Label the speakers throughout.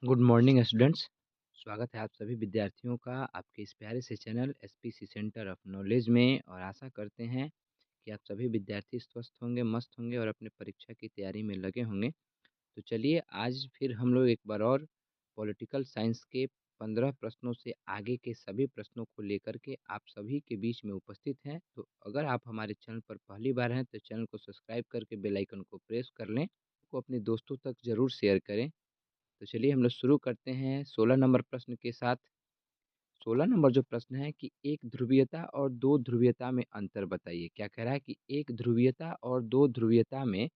Speaker 1: Good morning students. स्वागत है आप सभी विद्यार्थियों का आपके इस प्यारे से channel SPC centre of knowledge में। और आशा करते हैं कि आप सभी विद्यार्थी स्वस्थ होंगे, मस्त होंगे और अपने परीक्षा की तैयारी में लगे होंगे। तो चलिए आज फिर हम लोग एक बार और पॉलिटिकल साइंस के 15 प्रश्नों से आगे के सभी प्रश्नों को लेकर के आप सभी के बीच में उपस्थित हैं। तो अगर आप हमारे चैनल पर पहली बार हैं तो चैनल को सब्सक्राइब करके बेल आइकन को प्रेस कर लें, को अपने दोस्तों तक ज़रूर शेयर करें। तो चलिए हम लोग शुरू करते हैं 16 नंबर प्रश्न के साथ। 16 नंबर जो प्रश्न है कि एक ध्रुवीयता और दो ध्रुवीयता में अंतर बताइए। क्या कह रहा है कि एक ध्रुवीयता और दो ध्रुवीयता में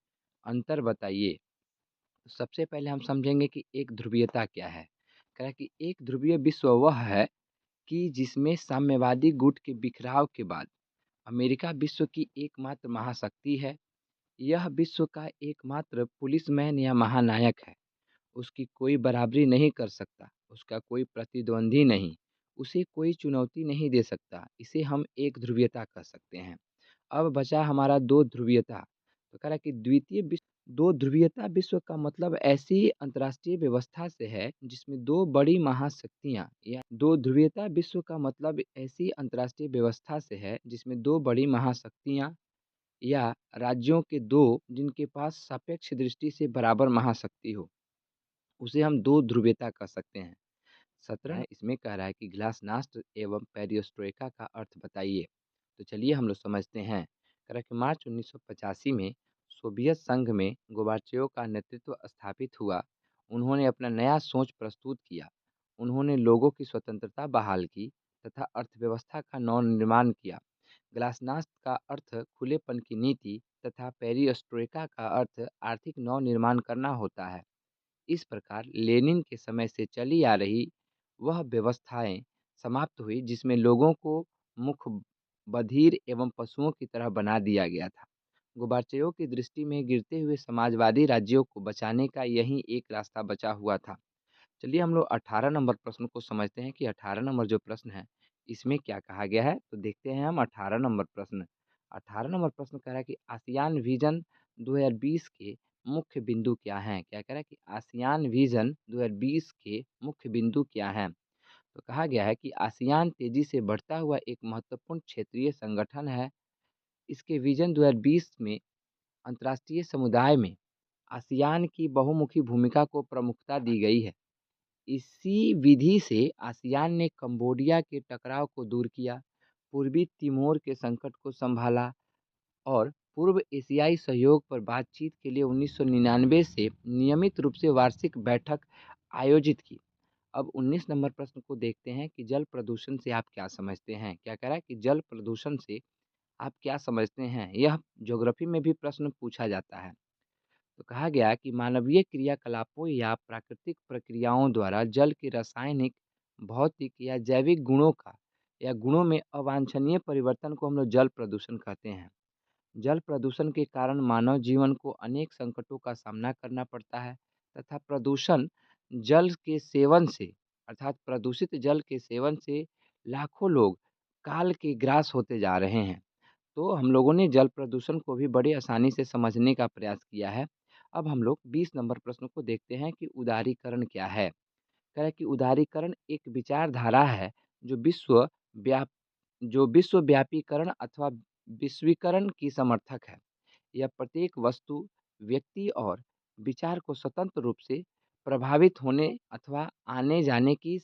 Speaker 1: अंतर बताइए। तो सबसे पहले हम समझेंगे कि एक ध्रुवीयता क्या है। कह रहा है कि एक ध्रुवीय विश्व वह है कि जिसमें साम्यवादी गुट के बिखराव के बाद अमेरिका विश्व की एकमात्र महाशक्ति है। यह विश्व का एकमात्र पुलिसमैन या महानायक है। उसकी कोई बराबरी नहीं कर सकता, उसका कोई प्रतिद्वंदी नहीं, उसे कोई चुनौती नहीं दे सकता। इसे हम एक ध्रुवीयता कह सकते हैं। अब बचा हमारा दो ध्रुवीयता। तो कह रहा है कि द्वितीय विश्व दो ध्रुवीयता विश्व का मतलब ऐसी अंतर्राष्ट्रीय व्यवस्था से है जिसमें दो बड़ी महाशक्तियां, या दो ध्रुवीयता विश्व का मतलब ऐसी अंतर्राष्ट्रीय व्यवस्था से है जिसमें दो बड़ी महाशक्तियां या राज्यों के दो जिनके पास सापेक्ष दृष्टि से बराबर महाशक्ति हो, उसे हम दो ध्रुवीयता कह सकते हैं। 17 इसमें कह रहा है कि ग्लासनास्ट एवं पेरियोस्ट्रोइका का अर्थ बताइए। तो चलिए हम लोग समझते हैं। कह रहा है कि मार्च 1985 में सोवियत संघ में गोबाचेव का नेतृत्व स्थापित हुआ। उन्होंने अपना नया सोच प्रस्तुत किया। उन्होंने लोगों की स्वतंत्रता बहाल की तथा अर्थव्यवस्था का नवनिर्माण किया। ग्लासनास्ट का अर्थ खुलेपन की नीति तथा पेरियोस्ट्रोइका का अर्थ आर्थिक नवनिर्माण करना होता है। इस प्रकार लेनिन के समय से चली आ रही वह व्यवस्थाएं समाप्त हुई जिसमें लोगों को मुख बधिर एवं पशुओं की तरह बना दिया गया था। गोबाचेव की दृष्टि में गिरते हुए समाजवादी राज्यों को बचाने का यही एक रास्ता बचा हुआ था। चलिए हम लोग 18 नंबर प्रश्न को समझते हैं कि 18 नंबर जो प्रश्न है इसमें क्या कहा गया है। तो देखते हैं हम 18 नंबर प्रश्न। 18 नंबर प्रश्न कह रहा है कि आसियान विजन 2020 के मुख्य बिंदु क्या हैं। क्या कह रहा है कि आसियान विजन 2020 के मुख्य बिंदु क्या हैं। तो कहा गया है कि आसियान तेजी से बढ़ता हुआ एक महत्वपूर्ण क्षेत्रीय संगठन है। इसके विजन 2020 में अंतर्राष्ट्रीय समुदाय में आसियान की बहुमुखी भूमिका को प्रमुखता दी गई है। इसी विधि से आसियान ने कंबोडिया के टकराव को दूर किया, पूर्वी तिमोर के संकट को संभाला और पूर्व एशियाई सहयोग पर बातचीत के लिए 1999 से नियमित रूप से वार्षिक बैठक आयोजित की। अब 19 नंबर प्रश्न को देखते हैं कि जल प्रदूषण से आप क्या समझते हैं। क्या कह रहा है कि जल प्रदूषण से आप क्या समझते हैं। यह ज्योग्राफी में भी प्रश्न पूछा जाता है। तो कहा गया कि मानवीय क्रियाकलापों या प्राकृतिक प्रक्रियाओं द्वारा जल के रासायनिक, भौतिक या जैविक गुणों का या गुणों में अवांछनीय परिवर्तन को हम लोग जल प्रदूषण कहते हैं। जल प्रदूषण के कारण मानव जीवन को अनेक संकटों का सामना करना पड़ता है तथा प्रदूषण जल के सेवन से अर्थात प्रदूषित जल के सेवन से लाखों लोग काल के ग्रास होते जा रहे हैं। तो हम लोगों ने जल प्रदूषण को भी बड़ी आसानी से समझने का प्रयास किया है। अब हम लोग 20 नंबर प्रश्न को देखते हैं कि उदारीकरण क्या है। कह रहा है कि उदारीकरण एक विचारधारा है जो व्याप विश्वव्यापीकरण अथवा विश्वीकरण की समर्थक है। यह प्रत्येक वस्तु, व्यक्ति और विचार को स्वतंत्र रूप से प्रभावित होने अथवा आने जाने की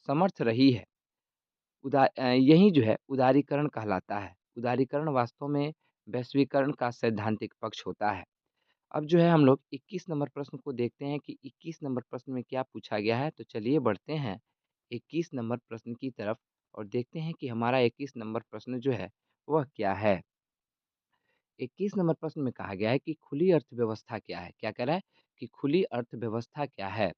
Speaker 1: समर्थ रही है। यही जो है उदारीकरण कहलाता है। उदारीकरण वास्तव में वैश्वीकरण का सैद्धांतिक पक्ष होता है। अब जो है हम लोग 21 नंबर प्रश्न को देखते हैं कि 21 नंबर प्रश्न में क्या पूछा गया है। तो चलिए बढ़ते हैं 21 नंबर प्रश्न की तरफ और देखते हैं कि हमारा 21 नंबर प्रश्न जो है वह क्या है। 21 नंबर प्रश्न में कहा गया है कि खुली अर्थव्यवस्था क्या है। क्या कह रहा है कि खुली अर्थव्यवस्था क्या है।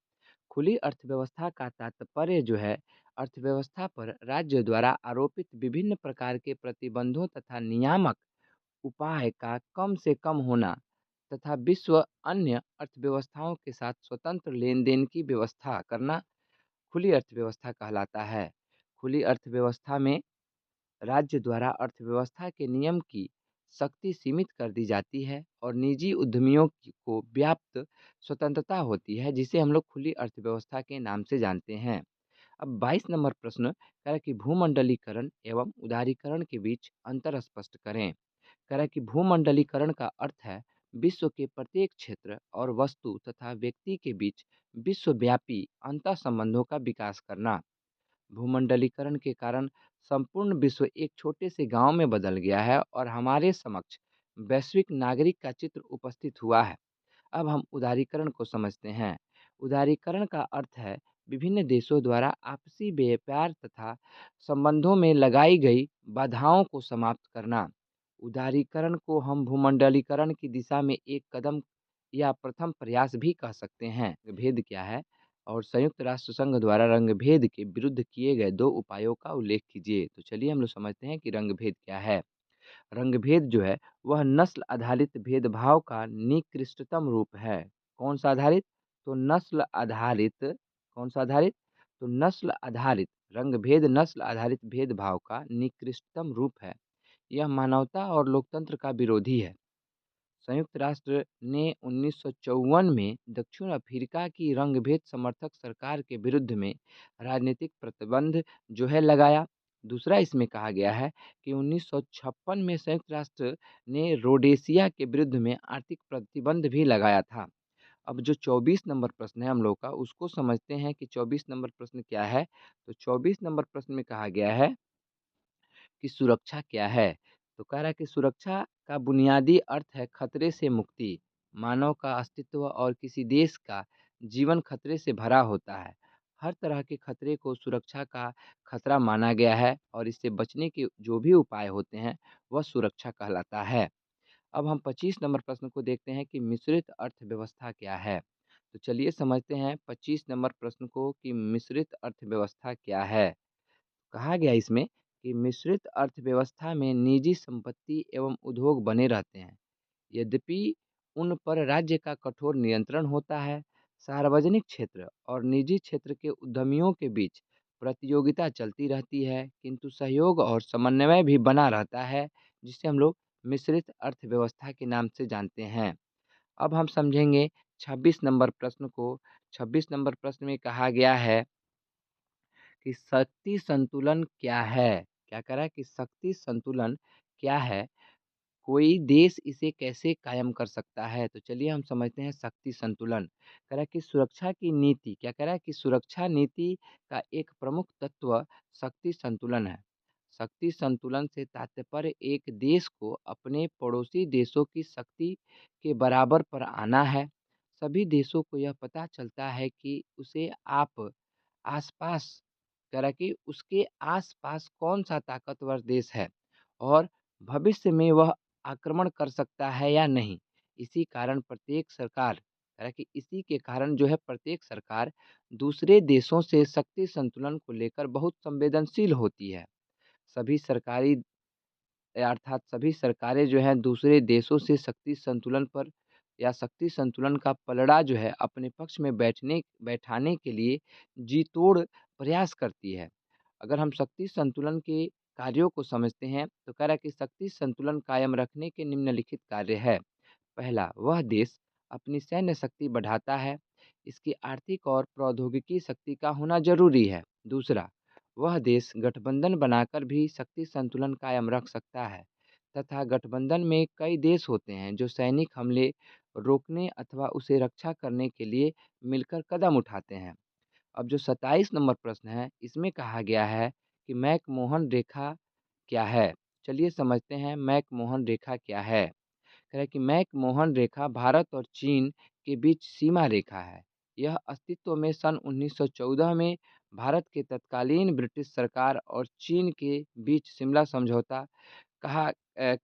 Speaker 1: खुली अर्थव्यवस्था का तात्पर्य जो है अर्थव्यवस्था पर राज्य द्वारा आरोपित विभिन्न प्रकार के प्रतिबंधों तथा नियामक उपाय का कम से कम होना तथा विश्व अन्य अर्थव्यवस्थाओं के साथ स्वतंत्र लेन-देन की व्यवस्था करना खुली अर्थव्यवस्था कहलाता है। खुली अर्थव्यवस्था में राज्य द्वारा अर्थव्यवस्था के नियम की शक्ति सीमित कर दी जाती है और निजी उद्यमियों को व्याप्त स्वतंत्रता होती है, जिसे हम लोग खुली अर्थव्यवस्था के नाम से जानते हैं। अब 22 नंबर प्रश्न कह रहा है कि भूमंडलीकरण एवं उदारीकरण के बीच अंतर स्पष्ट करें। कह रहा है कि भूमंडलीकरण का अर्थ है विश्व के प्रत्येक क्षेत्र और वस्तु तथा व्यक्ति के बीच विश्वव्यापी अंतर संबंधों का विकास करना। भूमंडलीकरण के कारण संपूर्ण विश्व एक छोटे से गांव में बदल गया है और हमारे समक्ष वैश्विक नागरिक का चित्र उपस्थित हुआ है। अब हम उदारीकरण को समझते हैं। उदारीकरण का अर्थ है विभिन्न देशों द्वारा आपसी व्यापार तथा संबंधों में लगाई गई बाधाओं को समाप्त करना। उदारीकरण को हम भूमंडलीकरण की दिशा में एक कदम या प्रथम प्रयास भी कह सकते हैं। भेद क्या है? और संयुक्त राष्ट्र संघ द्वारा रंगभेद के विरुद्ध किए गए 2 उपायों का उल्लेख कीजिए। तो चलिए हम लोग समझते हैं कि रंगभेद क्या है। रंगभेद जो है वह नस्ल आधारित भेदभाव का निकृष्टतम रूप है। कौन सा आधारित? तो नस्ल आधारित। कौन सा आधारित? तो नस्ल आधारित रंगभेद नस्ल आधारित भेदभाव का निकृष्टतम रूप है। यह मानवता और लोकतंत्र का विरोधी है। संयुक्त राष्ट्र ने 1954 में दक्षिण अफ्रीका की रंगभेद समर्थक सरकार के विरुद्ध में राजनीतिक प्रतिबंध जो है लगाया। दूसरा इसमें कहा गया है कि 1956 में संयुक्त राष्ट्र ने रोडेशिया के विरुद्ध में आर्थिक प्रतिबंध भी लगाया था। अब जो 24 नंबर प्रश्न है हम लोग का, उसको समझते हैं कि 24 नंबर प्रश्न क्या है। तो 24 नंबर प्रश्न में कहा गया है कि सुरक्षा क्या है? तो कह रहा है कि सुरक्षा का बुनियादी अर्थ है खतरे से मुक्ति। मानव का अस्तित्व और किसी देश का जीवन खतरे से भरा होता है। हर तरह के खतरे को सुरक्षा का खतरा माना गया है और इससे बचने के जो भी उपाय होते हैं, वह सुरक्षा कहलाता है। अब हम 25 नंबर प्रश्न को देखते हैं कि मिश्रित अर्थव्यवस्था क्या है? तो चलिए समझते हैं 25 नंबर प्रश्न को कि मिश्रित अर्थव्यवस्था क्या है? कहा गया इसमें कि मिश्रित अर्थव्यवस्था में निजी संपत्ति एवं उद्योग बने रहते हैं, यद्यपि उन पर राज्य का कठोर नियंत्रण होता है। सार्वजनिक क्षेत्र और निजी क्षेत्र के उद्यमियों के बीच प्रतियोगिता चलती रहती है, किंतु सहयोग और समन्वय भी बना रहता है, जिसे हम लोग मिश्रित अर्थव्यवस्था के नाम से जानते हैं। अब हम समझेंगे 26 नंबर प्रश्न को। 26 नंबर प्रश्न में कहा गया है कि शक्ति संतुलन क्या है? क्या कह रहा है कि शक्ति संतुलन क्या है? कोई देश इसे कैसे कायम कर सकता है? तो चलिए हम समझते हैं शक्ति संतुलन। कह रहा है कि सुरक्षा की नीति क्या कह रहा है कि सुरक्षा नीति का एक प्रमुख तत्व शक्ति संतुलन है। शक्ति संतुलन से तात्पर्य एक देश को अपने पड़ोसी देशों की शक्ति के बराबर पर आना है। सभी देशों को यह पता चलता है कि उसे आप आस-पास कह रहा है कि उसके आस-पास कौन-सा ताकतवर देश है और भविष्य में वह आक्रमण कर सकता है या नहीं। इसी कारण प्रत्येक सरकार कह रहा है कि इसी के कारण जो है प्रत्येक सरकार दूसरे देशों से शक्ति संतुलन को लेकर बहुत संवेदनशील होती है। सभी सरकारी अर्थात सभी सरकारें जो हैं दूसरे देशों से शक्ति संतुलन पर या शक्ति संतुलन का पलड़ा जो है अपने पक्ष में बैठाने के लिए जी-तोड़ प्रयास करती है। अगर हम शक्ति संतुलन के कार्यों को समझते हैं तो कह रहा है कि शक्ति संतुलन कायम रखने के निम्नलिखित कार्य है। पहला, वह देश अपनी सैन्य शक्ति बढ़ाता है। इसकी आर्थिक और प्रौद्योगिकी शक्ति का होना जरूरी है। दूसरा, वह देश गठबंधन बनाकर भी शक्ति संतुलन कायम रख सकता है तथा गठबंधन में कई देश होते हैं जो सैनिक हमले रोकने अथवा उसे रक्षा करने के लिए मिलकर कदम उठाते हैं। अब जो 27 नंबर प्रश्न है, इसमें कहा गया है कि मैकमोहन रेखा क्या है? चलिए समझते हैं मैकमोहन रेखा क्या है? कह रहा है कि मैकमोहन रेखा भारत और चीन के बीच सीमा रेखा है। यह अस्तित्व में सन 1914 में भारत के तत्कालीन ब्रिटिश सरकार और चीन के बीच शिमला कहा अ,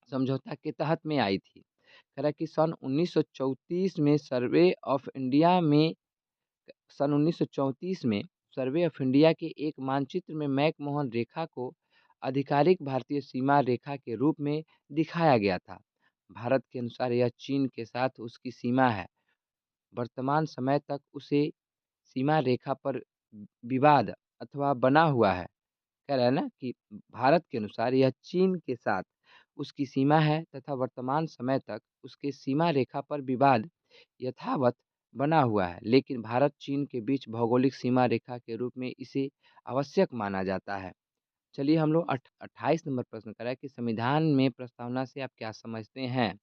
Speaker 1: समझौता के तहत में आई थी। कह रहा है कि सन 1934 में सर्वे ऑफ इंडिया के एक मानचित्र में मैकमोहन रेखा को आधिकारिक भारतीय सीमा रेखा के रूप में दिखाया गया था। भारत के अनुसार यह चीन के साथ उसकी सीमा है। वर्तमान समय तक उसे सीमा रेखा पर विवाद अथवा बना हुआ है। कह रहा है ना कि भारत के अनुसार यह चीन के साथ उसकी सीमा है तथा वर्तमान समय तक उसके सीमा रेखा पर विवाद यथावत बना हुआ है, लेकिन भारत-चीन के बीच भौगोलिक सीमा रेखा के रूप में इसे आवश्यक माना जाता है। चलिए हम लोग 28 नंबर प्रश्न करें कि संविधान में प्रस्तावना से आप क्या समझते हैं?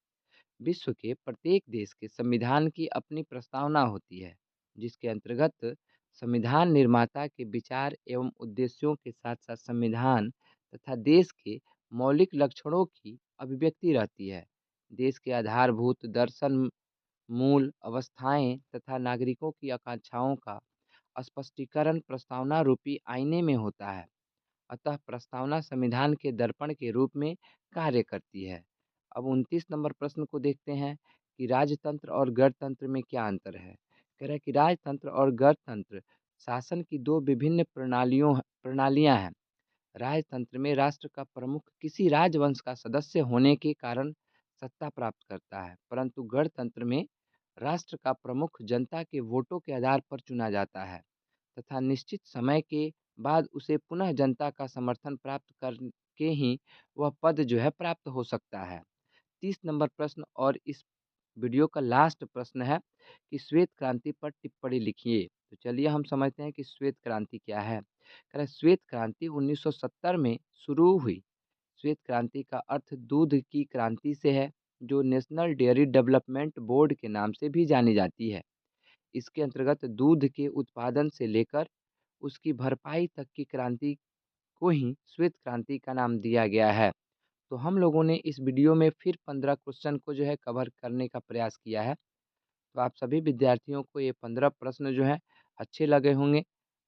Speaker 1: विश्व के प्रत्येक देश के संविधान की अपनी प्रस्तावना होती है, जिसके अंतर्गत संविधान निर्माता के विचार एवं उद्देश्यों के साथ-साथ संविधान तथा देश के मौलिक लक्षणों की अभिव्यक्ति रहती है। देश के आधारभूत दर्शन, मूल अवस्थाएं तथा नागरिकों की आकांक्षाओं का स्पष्टीकरण प्रस्तावना रूपी आईने में होता है। अतः प्रस्तावना संविधान के दर्पण के रूप में कार्य करती है। अब 29 नंबर प्रश्न को देखते हैं कि राजतंत्र और गणतंत्र में क्या अंतर है? कह रहा है कि राजतंत्र और गणतंत्र शासन की दो विभिन्न प्रणालियां हैं। राजतंत्र में राष्ट्र का प्रमुख किसी राजवंश का सदस्य होने के कारण सत्ता प्राप्त करता है, परंतु गणतंत्र में राष्ट्र का प्रमुख जनता के वोटों के आधार पर चुना जाता है तथा निश्चित समय के बाद उसे पुनः जनता का समर्थन प्राप्त करके ही वह पद जो है प्राप्त हो सकता है। 30 नंबर प्रश्न और इस वीडियो का लास्ट प्रश्न है कि श्वेत क्रांति पर टिप्पणी लिखिए। तो चलिए हम समझते हैं कि श्वेत क्रांति क्या है। कह रहा है श्वेत क्रांति 1970 में शुरू हुई। श्वेत क्रांति का अर्थ दूध की क्रांति से है, जो नेशनल डेयरी डेवलपमेंट बोर्ड के नाम से भी जानी जाती है। इसके अंतर्गत दूध के उत्पादन से लेकर उसकी भरपाई तक की क्रांति को ही श्वेत क्रांति का नाम दिया गया है। तो हम लोगों ने इस वीडियो में फिर 15 क्वेश्चन को जो है कवर करने का प्रयास किया है। तो आप सभी विद्यार्थियों को ये 15 प्रश्न जो हैं अच्छे लगे होंगे।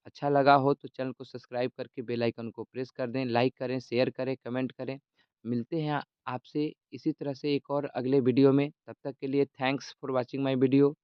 Speaker 1: अच्छा लगा हो तो चैनल को सब्सक्राइब करके बेल आइकन को प्रेस कर दें, लाइक करें, शेयर करें, कमेंट करें। मिलते हैं आपसे इसी तरह से एक और अगले वीडियो में। तब तक के लिए thanks for watching my video.